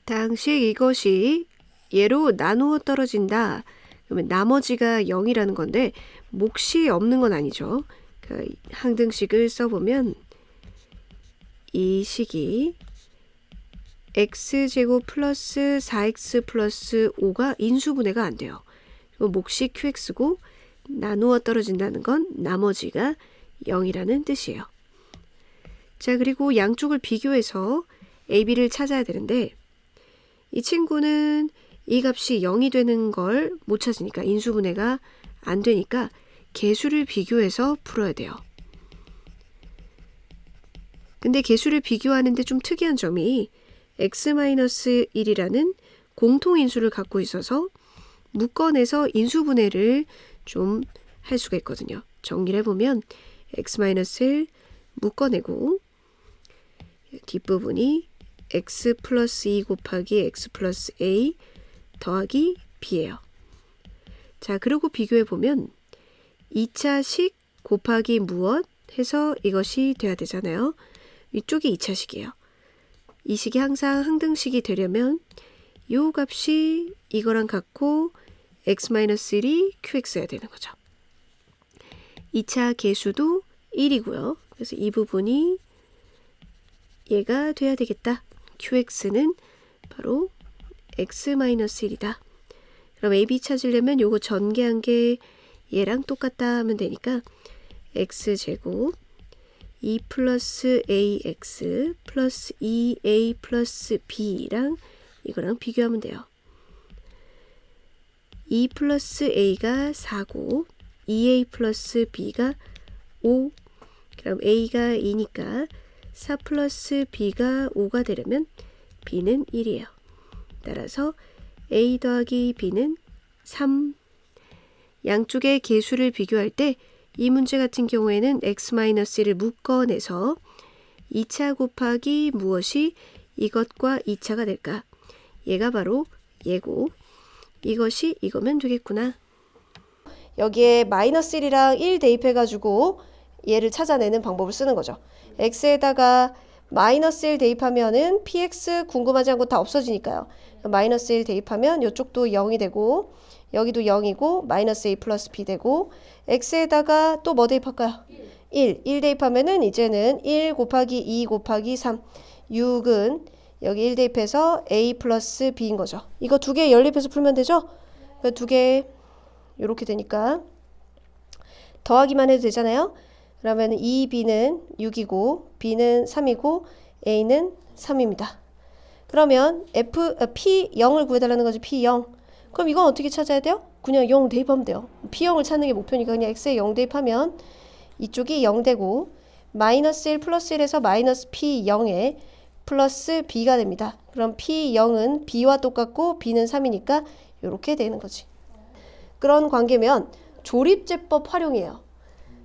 당시 이것이 얘로 나누어 떨어진다. 그러면 나머지가 0이라는 건데 몫이 없는 건 아니죠. 그 항등식을 써보면 이 식이 x제곱 플러스 4x 플러스 5가 인수분해가 안 돼요. 몫이 qx고 나누어 떨어진다는 건 나머지가 0이라는 뜻이에요. 자, 그리고 양쪽을 비교해서 AB를 찾아야 되는데 이 친구는 이 값이 0이 되는 걸 못 찾으니까 인수분해가 안 되니까 개수를 비교해서 풀어야 돼요. 근데 개수를 비교하는데 좀 특이한 점이 x-1이라는 공통인수를 갖고 있어서 묶어내서 인수분해를 좀 할 수가 있거든요. 정리를 해보면 x-1 묶어내고 뒷부분이 x 플러스 2 곱하기 x 플러스 a 더하기 b예요. 자, 그리고 비교해보면 2차식 곱하기 무엇 해서 이것이 돼야 되잖아요. 이쪽이 2차식이에요. 이 식이 항상 항등식이 되려면 이 값이 이거랑 같고 x-1이 qx여야 되는 거죠. 2차 계수도 1이고요. 그래서 이 부분이 얘가 돼야 되겠다. qx는 바로 x-1이다. 그럼 ab 찾으려면 요거 전개한 게 얘랑 똑같다 하면 되니까 x제곱 2 플러스 ax 플러스 2a 플러스 b랑 이거랑 비교하면 돼요. 2 플러스 a가 4고 2a 플러스 b가 5. 그럼 a가 2니까 4 플러스 b가 5가 되려면 b는 1이에요. 따라서 a 더하기 b는 3. 양쪽의 개수를 비교할 때 이 문제 같은 경우에는 x-1을 묶어내서 2차 곱하기 무엇이 이것과 2차가 될까? 얘가 바로 얘고 이것이 이거면 되겠구나. 여기에 마이너스 1이랑 1 대입해가지고 얘를 찾아내는 방법을 쓰는 거죠. x에다가 마이너스 1 대입하면은 px 궁금하지 않고 다 없어지니까요. 마이너스 1 대입하면 이쪽도 0이 되고 여기도 0이고 마이너스 a 플러스 b 되고 x에다가 또 뭐 대입할까요? 1 대입하면은 이제는 1 곱하기 2 곱하기 3 6은 여기 1 대입해서 a 플러스 b인 거죠. 이거 두 개 연립해서 풀면 되죠? 두 개 이렇게 되니까 더하기만 해도 되잖아요. 그러면 2b는 6이고 b는 3이고 a는 3입니다. 그러면 p 0을 구해달라는 거지. p 0. 그럼 이건 어떻게 찾아야 돼요? 그냥 0 대입하면 돼요. p0을 찾는 게 목표니까 그냥 x에 0 대입하면 이쪽이 0 되고 마이너스 1 플러스 1에서 마이너스 p0에 플러스 b가 됩니다. 그럼 p0은 b와 똑같고 b는 3이니까 이렇게 되는 거지. 그런 관계면 조립제법 활용이에요.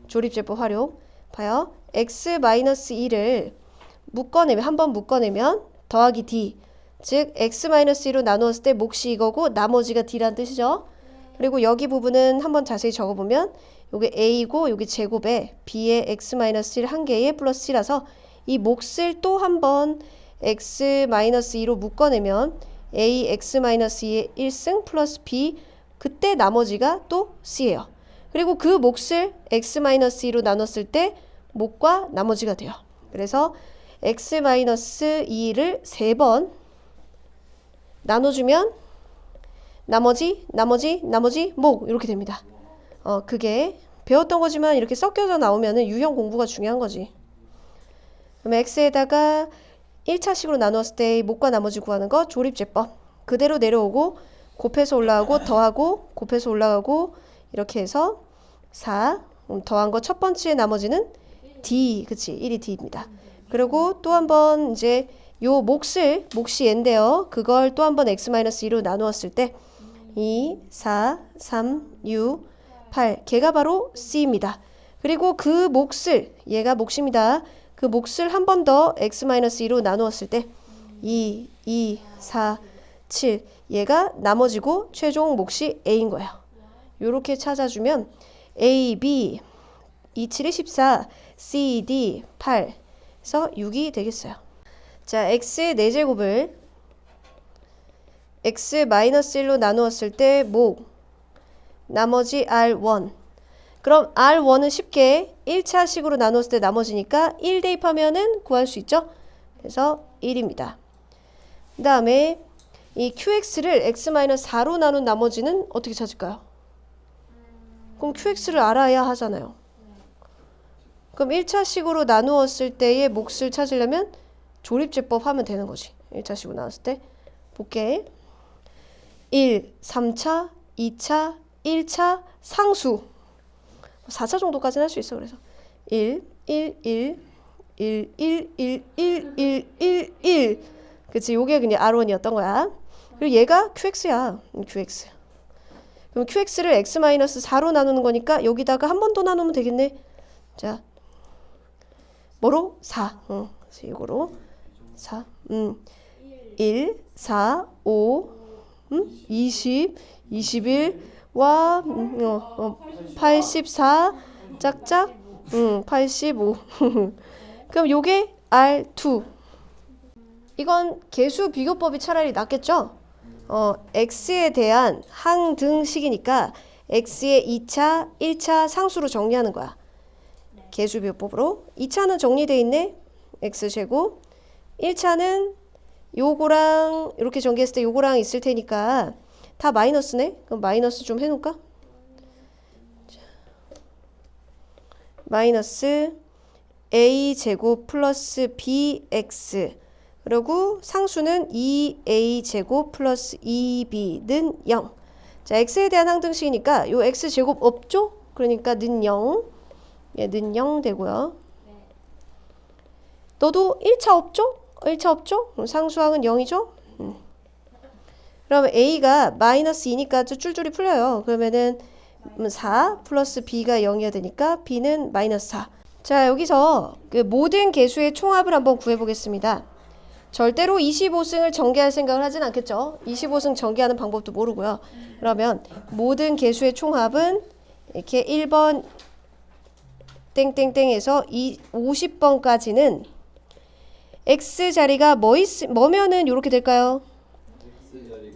조립제법 활용. 봐요. x-2를 묶어내면 한번 묶어내면 더하기 d 즉 x-2로 나누었을 때 몫이 이거고 나머지가 d란 뜻이죠. 그리고 여기 부분은 한번 자세히 적어보면 요게 a고 요게 제곱에 b의 x-1 한 개에 플러스 c라서 이 몫을 또 한번 x-2로 묶어내면 a x-2의 1승 플러스 b 그때 나머지가 또 c예요. 그리고 그 몫을 x-2로 나눴을 때 몫과 나머지가 돼요. 그래서 x-2를 3번 나눠주면 나머지 몫 이렇게 됩니다. 그게 배웠던 거지만 이렇게 섞여서 나오면은 유형 공부가 중요한 거지. 그럼 x에다가 1차식으로 나누었을 때 몫과 나머지 구하는 거 조립제법. 그대로 내려오고 곱해서 올라가고 더하고 곱해서 올라가고 이렇게 해서 4 더한 거 첫 번째 나머지는 d 그치 1이 d입니다. 그리고 또 한번 이제 요 몫이 n인데요. 그걸 또 한번 x-2로 나누었을 때 2, 4, 3, 6, 8 걔가 바로 c입니다. 그리고 그 몫을 얘가 몫입니다. 그 몫을 한 번 더 x-2로 나누었을 때 2, 2, 4, 7 얘가 나머지고 최종 몫이 a인 거예요. 요렇게 찾아주면 a, b 2, 7이 14 c, d 8 그래서 6이 되겠어요. 자, x 4제곱을 x 마이너스 1로 나누었을 때 뭐? 나머지 R1. 그럼 R1은 쉽게 1차식으로 나눴을 때 나머지니까 1 대입하면은 구할 수 있죠? 그래서 1입니다. 그 다음에 이 QX를 X-4로 나눈 나머지는 어떻게 찾을까요? 그럼 QX를 알아야 하잖아요. 그럼 1차식으로 나누었을 때의 몫을 찾으려면 조립제법 하면 되는 거지. 1차식으로 나눴을 때. 볼게. 1, 3차, 2차, 1차, 상수. 4차 정도까지는 할 수 있어. 그래서 1, 1, 1, 1, 1, 1, 1, 1, 1, 1. 그치, 요게 그냥 R1이었던 거야. 그리고 얘가 QX야. QX. 그럼 QX를 X-4로 나누는 거니까 여기다가 한 번 더 나누면 되겠네. 자, 뭐로? 4. 그래서 이거로 4. 1, 4, 5, 20, 21, 와, 84, 짝짝, 85. 그럼 요게 R2. 이건 계수 비교법이 차라리 낫겠죠? x에 대한 항등식이니까 x의 2차, 1차 상수로 정리하는 거야. 계수 비교법으로. 2차는 정리되어 있네. x제곱. 1차는 요거랑 이렇게 전개했을 때 요거랑 있을 테니까 다 마이너스네. 그럼 마이너스 좀 해놓을까? 마이너스 a제곱 플러스 bx. 그리고 상수는 2a제곱 플러스 2b는 0. 자, x에 대한 항등식이니까 요 x제곱 없죠? 그러니까 는 0. 얘는 0 되고요. 너도 1차 없죠? 1차 없죠? 상수항은 0이죠? 그러면 a가 마이너스 2니까 줄줄이 풀려요. 그러면은 4 플러스 b가 0이어야 되니까 b는 마이너스 4. 자, 여기서 그 모든 개수의 총합을 한번 구해보겠습니다. 절대로 25승을 전개할 생각을 하진 않겠죠. 25승 전개하는 방법도 모르고요. 그러면 모든 개수의 총합은 이렇게 1번 땡땡땡에서 50번까지는 x자리가 뭐면은 이렇게 될까요? x자리가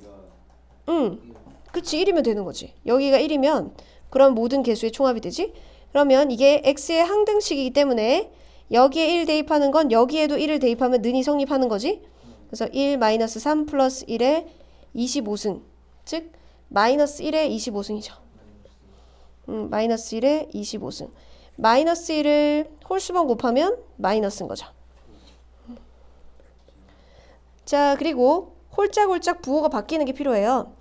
그치, 1이면 되는 거지. 여기가 1이면 그럼 모든 개수의 총합이 되지. 그러면 이게 x의 항등식이기 때문에 여기에 1 대입하는 건 여기에도 1을 대입하면 는이 성립하는 거지. 그래서 1 마이너스 3 플러스 1의 25승. 즉 마이너스 1의 25승이죠. 마이너스 1의 25승. 마이너스 1을 홀수번 곱하면 마이너스인 거죠. 자, 그리고 홀짝홀짝 부호가 바뀌는 게 필요해요.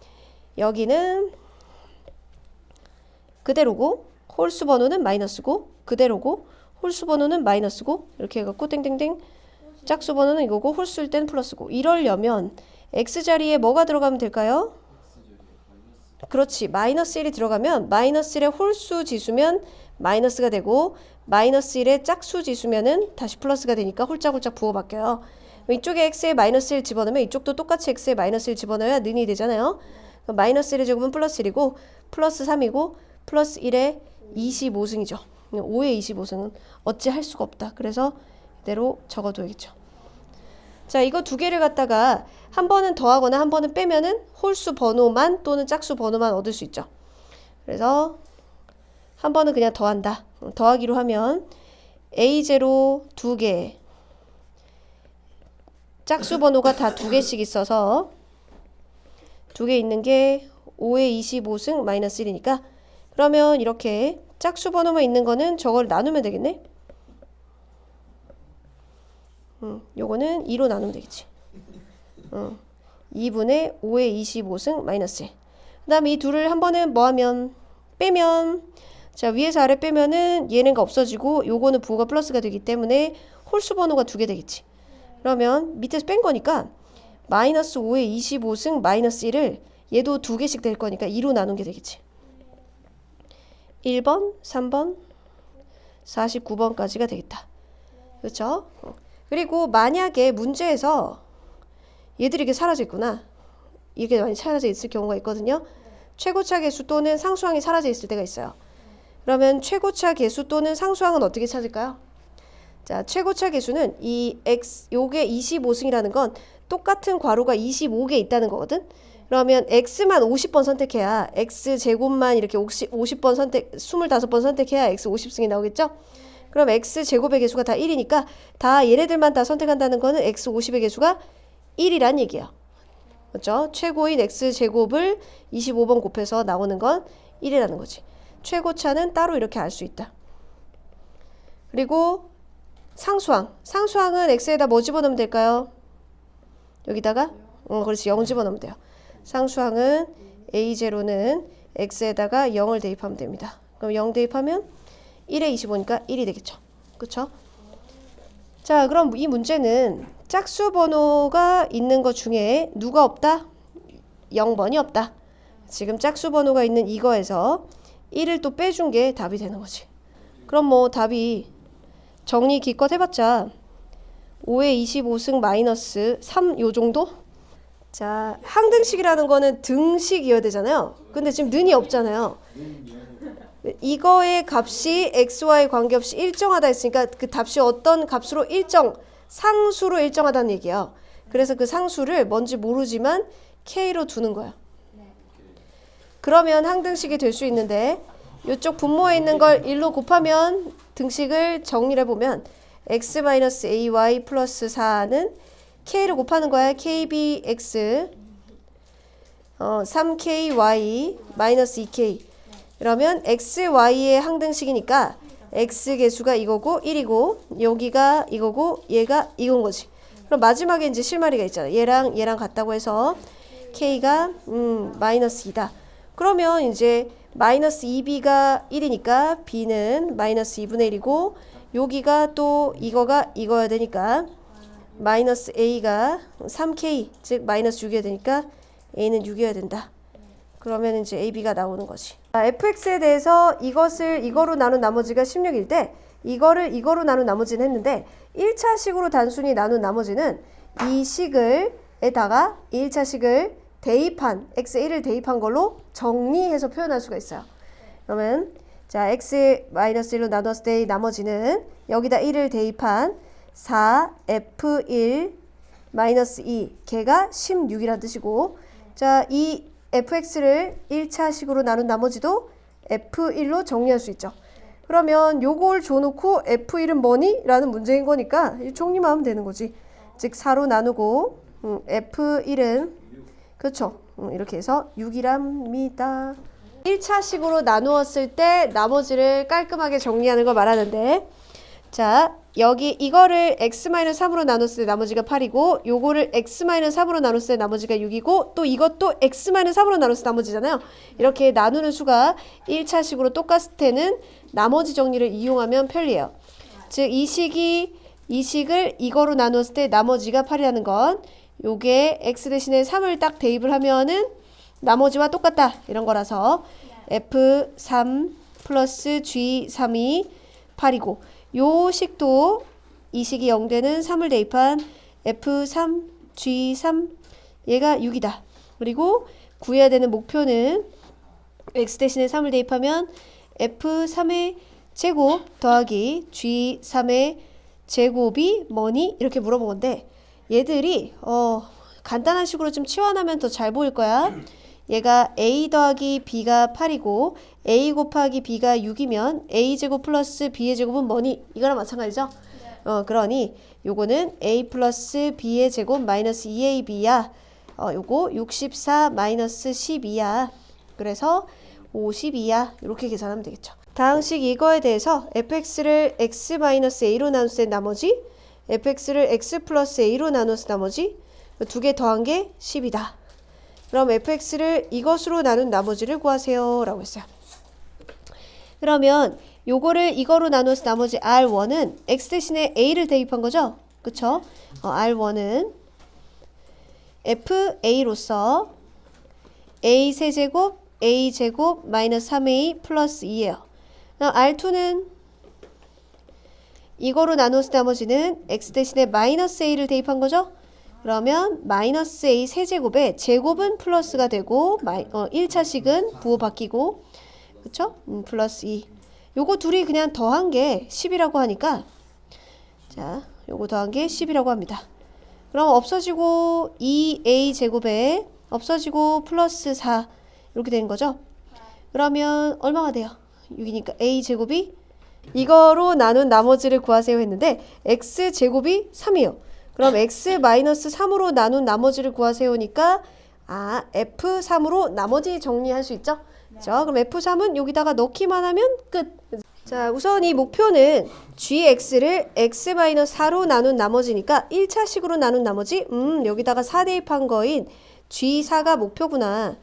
여기는 그대로고 홀수 번호는 마이너스고 그대로고 홀수 번호는 마이너스고 이렇게 해갖고 땡땡땡 짝수 번호는 이거고 홀수일 땐 플러스고. 이러려면 x자리에 뭐가 들어가면 될까요? 그렇지, 마이너스 1이 들어가면 마이너스 1의 홀수 지수면 마이너스가 되고 마이너스 1의 짝수 지수면은 다시 플러스가 되니까 홀짝홀짝 부호 바뀌어요. 이쪽에 x에 마이너스 1 집어넣으면 이쪽도 똑같이 x에 마이너스 1 집어넣어야 는이 되잖아요. 마이너스 1의 제곱은 플러스 1이고 플러스 3이고 플러스 1의 25승이죠. 5의 25승은 어찌 할 수가 없다. 그래서 이대로 적어둬야겠죠. 자, 이거 두 개를 갖다가 한 번은 더하거나 한 번은 빼면은 홀수 번호만 또는 짝수 번호만 얻을 수 있죠. 그래서 한 번은 그냥 더한다. 더하기로 하면 A0 2개, 짝수 번호가 다 2개씩 있어서 2개 있는 게 5의 25승 마이너스 1이니까 그러면 이렇게 짝수 번호만 있는 거는 저걸 나누면 되겠네. 요거는 2로 나누면 되겠지. 2분의 5의 25승 마이너스 1. 그 다음에 이 둘을 한 번은 뭐 하면 빼면, 자, 위에서 아래 빼면은 얘네가 없어지고 요거는 부호가 플러스가 되기 때문에 홀수 번호가 2개 되겠지. 그러면 밑에서 뺀 거니까 마이너스 5의 25승 마이너스 1을 얘도 2개씩 될 거니까 2로 나눈 게 되겠지. 1번, 3번, 49번까지가 되겠다. 그렇죠? 그리고 만약에 문제에서 얘들이 이렇게 사라져 있구나. 이게 많이 사라져 있을 경우가 있거든요. 최고차 개수 또는 상수항이 사라져 있을 때가 있어요. 그러면 최고차 개수 또는 상수항은 어떻게 찾을까요? 자, 최고차 개수는 이 x, 요게 25승이라는 건 똑같은 괄호가 25개 있다는 거거든. 그러면 x만 50번 선택해야 x제곱만 이렇게 50번 25번 선택해야 x 50승이 나오겠죠? 그럼 x제곱의 개수가 다 1이니까 다 얘네들만 다 선택한다는 거는 x 50의 개수가 1이란 얘기야. 그렇죠? 최고인 x제곱을 25번 곱해서 나오는 건 1이라는 거지. 최고차는 따로 이렇게 알 수 있다. 그리고 상수항. 상수항은 x에다 뭐 집어넣으면 될까요? 여기다가? 그렇지. 0 집어넣으면 돼요. 상수항은 a0는 x에다가 0을 대입하면 됩니다. 그럼 0 대입하면 1에 25니까 1이 되겠죠. 그쵸? 자, 그럼 이 문제는 짝수 번호가 있는 것 중에 누가 없다? 0번이 없다. 지금 짝수 번호가 있는 이거에서 1을 또 빼준 게 답이 되는 거지. 그럼 뭐 답이 정리 기껏 해봤자 5에 25승 마이너스 3 요 정도? 자, 항등식이라는 거는 등식이어야 되잖아요. 근데 지금 는이 없잖아요. 이거의 값이 xy 관계없이 일정하다 했으니까 그 값이 어떤 값으로 상수로 일정하다는 얘기예요. 그래서 그 상수를 뭔지 모르지만 k로 두는 거야. 그러면 항등식이 될 수 있는데 이쪽 분모에 있는 걸 1로 곱하면 등식을 정리를 해보면 x-ay 플러스 4는 k를 곱하는 거야. kbx 3ky 마이너스 2k. 그러면 xy의 항등식이니까 x 개수가 이거고 1이고 여기가 이거고 얘가 이건 거지. 그럼 마지막에 이제 실마리가 있잖아. 얘랑 같다고 해서 k가 마이너스 2다. 그러면 이제 마이너스 2b가 1이니까 b는 마이너스 2분의 1이고 여기가 또 이거가 이거야 되니까 마이너스 a가 3k 즉 마이너스 6이어야 되니까 a는 6이어야 된다. 그러면 이제 ab가 나오는 거지. fx에 대해서 이것을 이거로 나눈 나머지가 16일 때 이거를 이거로 나눈 나머지는 했는데 1차 식으로 단순히 나눈 나머지는 이 식을 에다가 1차 식을 대입한 x1을 대입한 걸로 정리해서 표현할 수가 있어요. 그러면 자 x-1로 나눴을 때 나머지는 여기다 1을 대입한 4f1 마이너스 2 걔가 16이란 뜻이고 자 이 fx를 1차 식으로 나눈 나머지도 f1로 정리할 수 있죠. 그러면 요걸 줘놓고 f1은 뭐니? 라는 문제인 거니까 정리만 하면 되는 거지. 즉 4로 나누고 f1은 그렇죠. 이렇게 해서 6이랍니다. 1차 식으로 나누었을 때 나머지를 깔끔하게 정리하는 걸 말하는데 자 여기 이거를 x-3으로 나눴을 때 나머지가 8이고 요거를 x-3으로 나눴을 때 나머지가 6이고 또 이것도 x-3으로 나눴을 때 나머지잖아요. 이렇게 나누는 수가 1차 식으로 똑같을 때는 나머지 정리를 이용하면 편리해요. 즉 이 식을 이거로 나눴을 때 나머지가 8이라는 건 요게 x 대신에 3을 딱 대입을 하면은 나머지와 똑같다 이런 거라서 f3 플러스 g3이 8이고 요 식도 이 식이 0되는 3을 대입한 f3 g3 얘가 6이다. 그리고 구해야 되는 목표는 x 대신에 3을 대입하면 f3의 제곱 더하기 g3의 제곱이 뭐니? 이렇게 물어본 건데 얘들이 간단한 식으로 좀 치환하면 더 잘 보일 거야. 얘가 a 더하기 b가 8이고 a 곱하기 b가 6이면 a제곱 플러스 b의 제곱은 뭐니? 이거랑 마찬가지죠? 그러니 요거는 a 플러스 b의 제곱 마이너스 2ab야. 요거 64 마이너스 12야. 그래서 52야. 이렇게 계산하면 되겠죠. 다항식 이거에 대해서 fx를 x-a로 나눴을 때 나머지 fx를 x 플러스 a로 나눴을 때 나머지 두 개 더한 게 10이다. 그럼 fx를 이것으로 나눈 나머지를 구하세요 라고 했어요. 그러면 요거를 이거로 나눠서 나머지 R1은 x 대신에 a를 대입한 거죠? 그쵸? R1은 fa로서 a 세제곱 a제곱 마이너스 3a 플러스 2예요. R2는 이거로 나눠서 나머지는 x 대신에 마이너스 a를 대입한 거죠? 그러면 마이너스 a 세제곱에 제곱은 플러스가 되고 1차식은 부호 바뀌고 그쵸? 플러스 2 요거 둘이 그냥 더한 게 10이라고 하니까 자 요거 더한 게 10이라고 합니다. 그럼 없어지고 2a 제곱에 없어지고 플러스 4 이렇게 되는 거죠. 그러면 얼마가 돼요? 6이니까 a 제곱이 이거로 나눈 나머지를 구하세요 했는데 x 제곱이 3이에요. 그럼 x 마이너스 3으로 나눈 나머지를 구하세요니까 f3으로 나머지 정리할 수 있죠? 그럼 f3은 여기다가 넣기만 하면 끝. 자, 우선 이 목표는 gx를 x-4로 나눈 나머지니까 1차식으로 나눈 나머지 여기다가 4 대입한 거인 g4가 목표구나.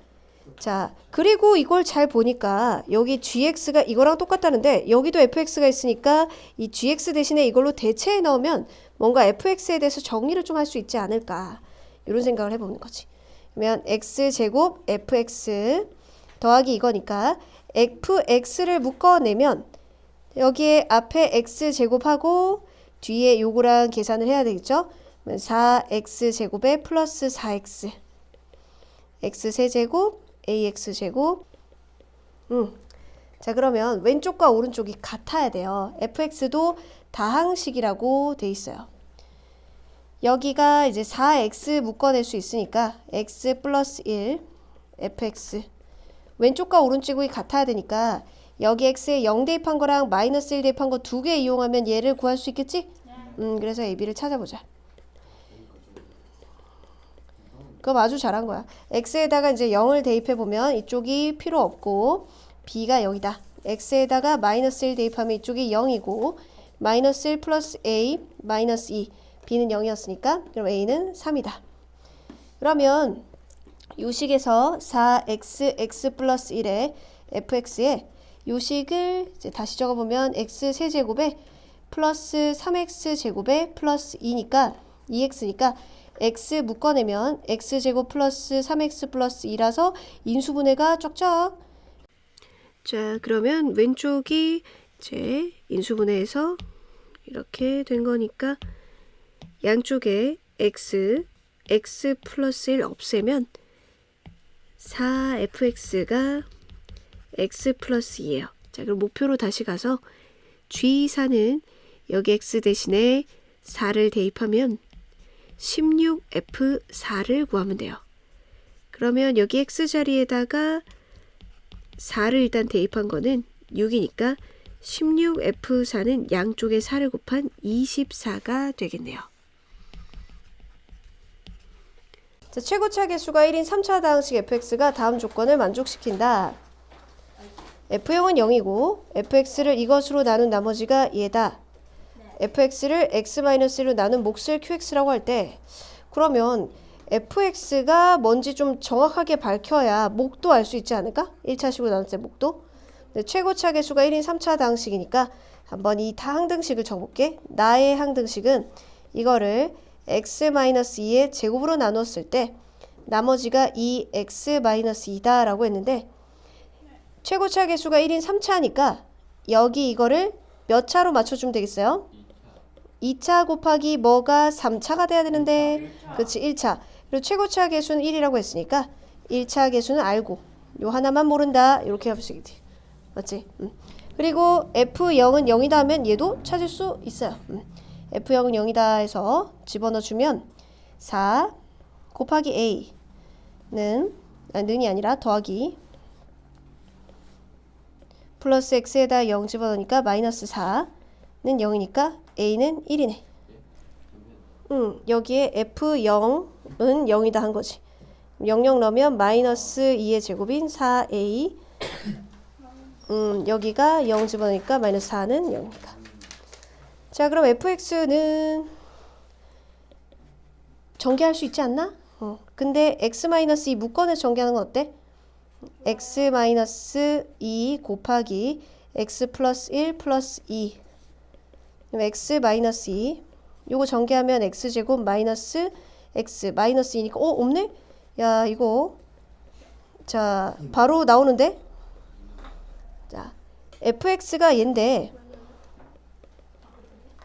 자, 그리고 이걸 잘 보니까 여기 gx가 이거랑 똑같다는데 여기도 fx가 있으니까 이 gx 대신에 이걸로 대체해 넣으면 뭔가 fx에 대해서 정리를 좀 할 수 있지 않을까 이런 생각을 해보는 거지. 그러면 x제곱 fx 더하기 이거니까 fx를 묶어내면 여기에 앞에 x제곱하고 뒤에 요거랑 계산을 해야 되겠죠? 4x제곱에 플러스 4x x세제곱 ax제곱 자, 그러면 왼쪽과 오른쪽이 같아야 돼요. fx도 다항식이라고 돼 있어요. 여기가 이제 4x 묶어낼 수 있으니까 x 플러스 1 fx 왼쪽과 오른쪽이 같아야 되니까 여기 x에 0 대입한 거랑 마이너스 1 대입한 거 두 개 이용하면 얘를 구할 수 있겠지? 그래서 ab를 찾아보자. 그럼 아주 잘한 거야. x에다가 이제 0을 대입해보면 이쪽이 필요 없고 b가 0이다. x에다가 마이너스 1 대입하면 이쪽이 0이고 마이너스 1 플러스 a 마이너스 2 b는 0이었으니까 그럼 a는 3이다. 그러면 요식에서 4x x 플러스 1에 fx에 요식을 이제 다시 적어보면 x 세제곱에 플러스 3x 제곱에 플러스 2니까 2x니까 x 묶어내면 x제곱 플러스 3x 플러스 2라서 인수분해가 쫙쫙. 자, 그러면 왼쪽이 이제 인수분해해서 이렇게 된 거니까 양쪽에 x 플러스 1 없애면 4fx가 x 플러스 2예요. 자, 그럼 목표로 다시 가서 g4는 여기 x 대신에 4를 대입하면 16f4를 구하면 돼요. 그러면 여기 x 자리에다가 4를 일단 대입한 거는 6이니까 16f4는 양쪽에 4를 곱한 24가 되겠네요. 자, 최고차 개수가 1인 3차 다항식 fx가 다음 조건을 만족시킨다. f0은 0이고 fx를 이것으로 나눈 나머지가 얘다. fx를 x-1로 나눈 몫을 qx라고 할 때 그러면 fx가 뭔지 좀 정확하게 밝혀야 목도 알 수 있지 않을까? 1차식으로 나눌 때 목도. 최고차 개수가 1인 3차 다항식이니까 한번 이 다항등식을 적어볼게. 나의 항등식은 이거를 x-2의 제곱으로 나눴을 때 나머지가 2x-2다 라고 했는데 최고차 개수가 1인 3차니까 여기 이거를 몇 차로 맞춰주면 되겠어요? 2차 곱하기 뭐가 3차가 돼야 되는데 그렇지 1차. 그리고 최고차 개수는 1이라고 했으니까 1차 개수는 알고 요 하나만 모른다 이렇게 할 수 있지. 맞지? 그리고 f0은 0이다 하면 얘도 찾을 수 있어요. f0은 0이다 해서 집어넣어주면 4 곱하기 a는 는이 아니라 더하기 플러스 x에다 0 집어넣으니까 마이너스 4는 0이니까 a는 1이네. 여기에 f0은 0이다 한 거지. 00 넣으면 마이너스 2의 제곱인 4a 여기가 0 집어넣으니까 마이너스 4는 0이니까. 자, 그럼 fx는 전개할 수 있지 않나? 근데 x-2 묶어내서 전개하는 건 어때? x-2 곱하기 x 플러스 1 플러스 2 그럼 x-2 요거 전개하면 x제곱 마이너스 x 마이너스 2니까 없네? 야, 이거 자 바로 나오는데? 자, fx가 얘인데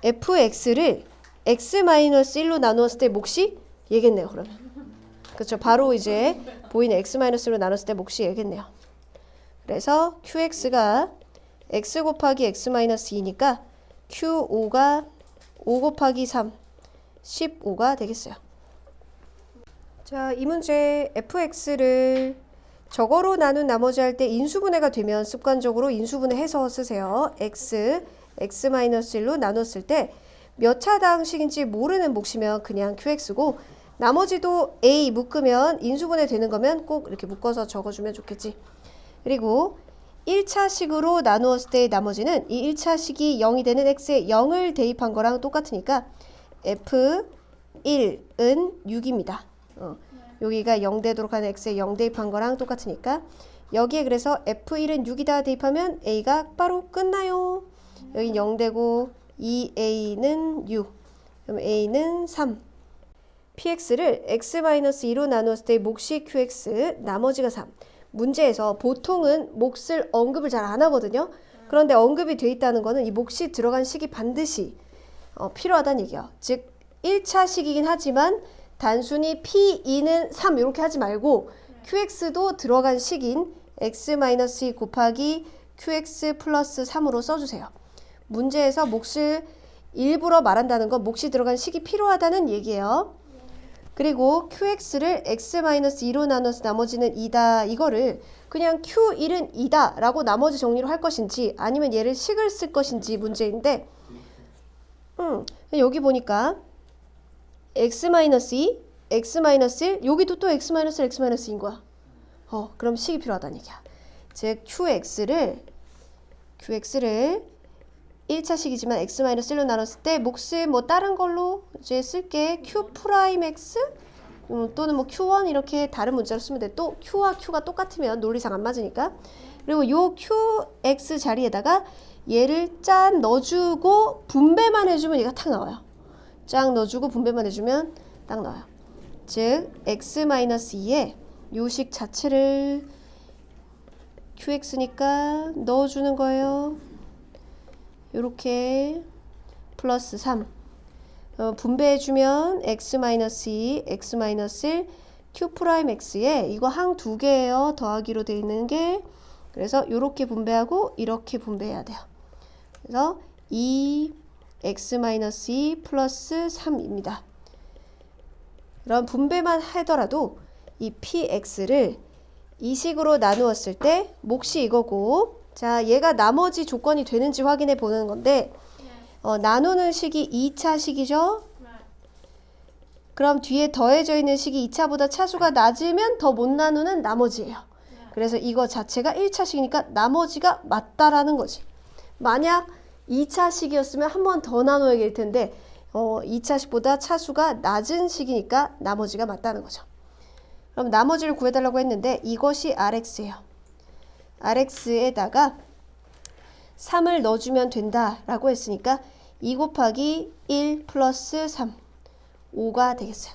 fx를 x-1로 나누었을 때 몫이 얘겠네요. 그러면 그렇죠. 바로 이제 보이는 x-1로 나눴을 때 몫이 얘겠네요. 그래서 qx가 x 곱하기 x-2니까 q5가 5 곱하기 3 15가 되겠어요. 자, 이 문제 fx를 저거로 나눈 나머지 할 때 인수분해가 되면 습관적으로 인수분해해서 쓰세요. x-1로 나눴을 때 몇 차당식인지 모르는 몫이면 그냥 qx고 나머지도 a 묶으면 인수분해 되는 거면 꼭 이렇게 묶어서 적어주면 좋겠지. 그리고 1차식으로 나누었을 때의 나머지는 이 1차식이 0이 되는 x에 0을 대입한 거랑 똑같으니까 f1은 6입니다. 여기가 0 되도록 하는 x에 0 대입한 거랑 똑같으니까 여기에 그래서 f1은 6이다 대입하면 a가 바로 끝나요. 여기 0 되고 2a는 6, 그럼 a는 3. px를 x-2로 나누었을 때 몫이 qx, 나머지가 3. 문제에서 보통은 몫을 언급을 잘 안 하거든요. 그런데 언급이 돼 있다는 거는 이 몫이 들어간 식이 반드시 필요하다는 얘기야. 즉 1차식이긴 하지만 단순히 p2는 3 이렇게 하지 말고 qx도 들어간 식인 x-2 곱하기 qx 플러스 3으로 써주세요. 문제에서 몫을 일부러 말한다는 건 몫이 들어간 식이 필요하다는 얘기예요. 그리고 qx를 x-2로 나눠서 나머지는 2다. 이거를 그냥 q1은 2다 라고 나머지 정리로 할 것인지 아니면 얘를 식을 쓸 것인지 문제인데 여기 보니까 x-2, x-1 여기도 또 x-1인 거야. 그럼 식이 필요하다는 얘기야. 즉 qx를 1차식이지만 x-1로 나눴을 때 몫을 뭐 다른 걸로 이제 쓸게. q'x 또는 뭐 q1 이렇게 다른 문자로 쓰면 돼. 또 q와 q가 똑같으면 논리상 안 맞으니까. 그리고 요 qx 자리에다가 얘를 짠 넣어주고 분배만 해주면 얘가 탁 나와요. 쫙 넣어주고 분배만 해주면 딱 나와요. 즉 x-2에 요식 자체를 qx니까 넣어주는 거예요. 요렇게 플러스 3 분배해주면 x-2, x-1 q'x에 이거 항 두 개예요. 더하기로 되어 있는 게. 그래서 요렇게 분배하고 이렇게 분배해야 돼요. 그래서 2x-2 플러스 3입니다. 그럼 분배만 하더라도 이 px를 이 식으로 나누었을 때 몫이 이거고, 자 얘가 나머지 조건이 되는지 확인해 보는 건데 나누는 식이 2차 식이죠. 그럼 뒤에 더해져 있는 식이 2차보다 차수가 낮으면 더 못 나누는 나머지예요. 그래서 이거 자체가 1차 식이니까 나머지가 맞다라는 거지. 만약 2차 식이었으면 한 번 더 나눠야 될 텐데 2차 식보다 차수가 낮은 식이니까 나머지가 맞다는 거죠. 그럼 나머지를 구해달라고 했는데 이것이 rx예요. rx에다가 3을 넣어주면 된다라고 했으니까 2 곱하기 1 플러스 3 5가 되겠어요.